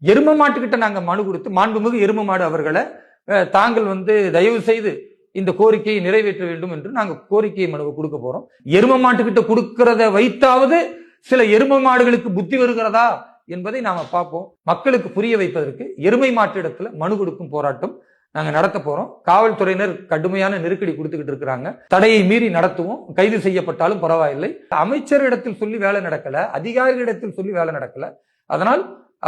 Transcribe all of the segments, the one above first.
எரும மாட்டுக்கிட்ட நாங்க மனு கொடுத்து மாண்புமிகு எரும மாடு அவர்களை தாங்கள் தயவு செய்து இந்த கோரிக்கையை நிறைவேற்ற வேண்டும் என்று நாங்க கோரிக்கை மனுவை கொடுக்க போறோம். எரும மாட்டுக்கிட்ட கொடுக்கிறத வைத்தாவது சில எரும மாடுகளுக்கு புத்தி வருகிறதா என்பதை நாம பார்ப்போம். மக்களுக்கு புரிய வைப்பதற்கு எருமை மாட்டிடத்துல மனு கொடுக்கும் போராட்டம் நாங்க நடத்த போறோம். காவல்துறையினர் கடுமையான நெருக்கடி கொடுத்துக்கிட்டு இருக்கிறாங்க. தடையை மீறி நடத்துவோம். கைது செய்யப்பட்டாலும் பரவாயில்லை. அமைச்சரிடத்தில் சொல்லி வேலை நடக்கல, அதிகாரிகளிடத்தில் சொல்லி வேலை நடக்கல. அதனால்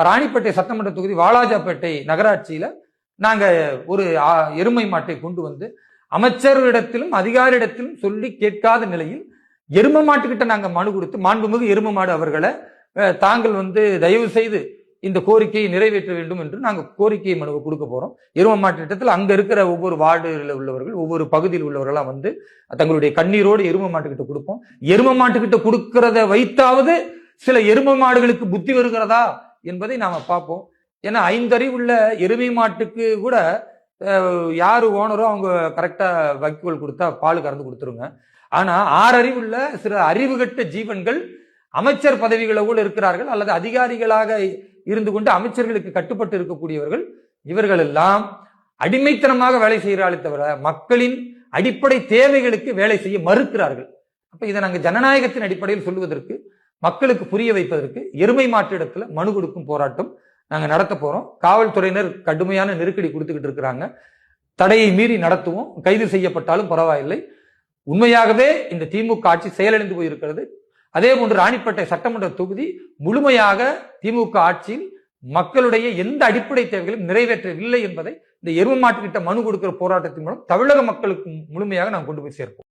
ராணிப்பேட்டை சட்டமன்ற தொகுதி வாலாஜாப்பேட்டை நகராட்சியில நாங்க ஒரு எருமை மாட்டை கொண்டு வந்து அமைச்சரிடத்திலும் அதிகாரியிடத்திலும் சொல்லி கேட்காத நிலையில் எரும மாட்டுக்கிட்ட நாங்க மனு கொடுத்து மாண்புமிகு எரும மாடு அவர்களை தாங்கள் தயவு செய்து இந்த கோரிக்கையை நிறைவேற்ற வேண்டும் என்று நாங்க கோரிக்கை மனுவை கொடுக்க போறோம். எரும மாட்டு திட்டத்தில் அங்க இருக்கிற ஒவ்வொரு வார்டுல உள்ளவர்கள், ஒவ்வொரு பகுதியில் உள்ளவர்களாம் தங்களுடைய கண்ணீரோடு எரும மாட்டுக்கிட்ட கொடுப்போம். எரும மாட்டுக்கிட்ட கொடுக்கிறத வைத்தாவது சில எரும மாடுகளுக்கு புத்தி வருகிறதா என்பதை நாம பார்ப்போம். ஏன்னா 5 அறிவுள்ள எருமை மாட்டுக்கு கூட யாரு ஓனரோ அவங்க கரெக்டா வைக்கோல் கொடுத்தா பால் கறந்து கொடுத்துருங்க. ஆனா 6 அறிவுள்ள சில அறிவுகட்ட ஜீவன்கள் அமைச்சர் பதவிகளோடு இருக்கிறார்கள் அல்லது அதிகாரிகளாக இருந்து கொண்டு அமைச்சர்களுக்கு கட்டுப்பட்டு இருக்கக்கூடியவர்கள், இவர்கள் எல்லாம் அடிமைத்தனமாக வேலை செய்கிறார்களே தவிர மக்களின் அடிப்படை தேவைகளுக்கு வேலை செய்ய மறுக்கிறார்கள். அப்ப இதை நாங்க ஜனநாயகத்தின் அடிப்படையில் சொல்லுவதற்கு, மக்களுக்கு புரிய வைப்பதற்கு எருமை மாட்டிடத்துல மனு கொடுக்கும் போராட்டம் நாங்க நடத்த போறோம். காவல்துறையினர் கடுமையான நெருக்கடி கொடுத்துக்கிட்டு இருக்கிறாங்க. தடையை மீறி நடத்துவோம். கைது செய்யப்பட்டாலும் பரவாயில்லை. உண்மையாகவே இந்த திமுக ஆட்சி செயலிழந்து போயிருக்கிறது. அதே போன்று ராணிப்பேட்டை சட்டமன்ற தொகுதி முழுமையாக திமுக ஆட்சியில் மக்களுடைய எந்த அடிப்படை தேவைகளும் நிறைவேற்றவில்லை என்பதை இந்த எரும மாட்டுக்கிட்ட மனு கொடுக்கிற போராட்டத்தின் மூலம் தமிழக மக்களுக்கு முழுமையாக நாம் கொண்டு போய் சேர்ப்போம்.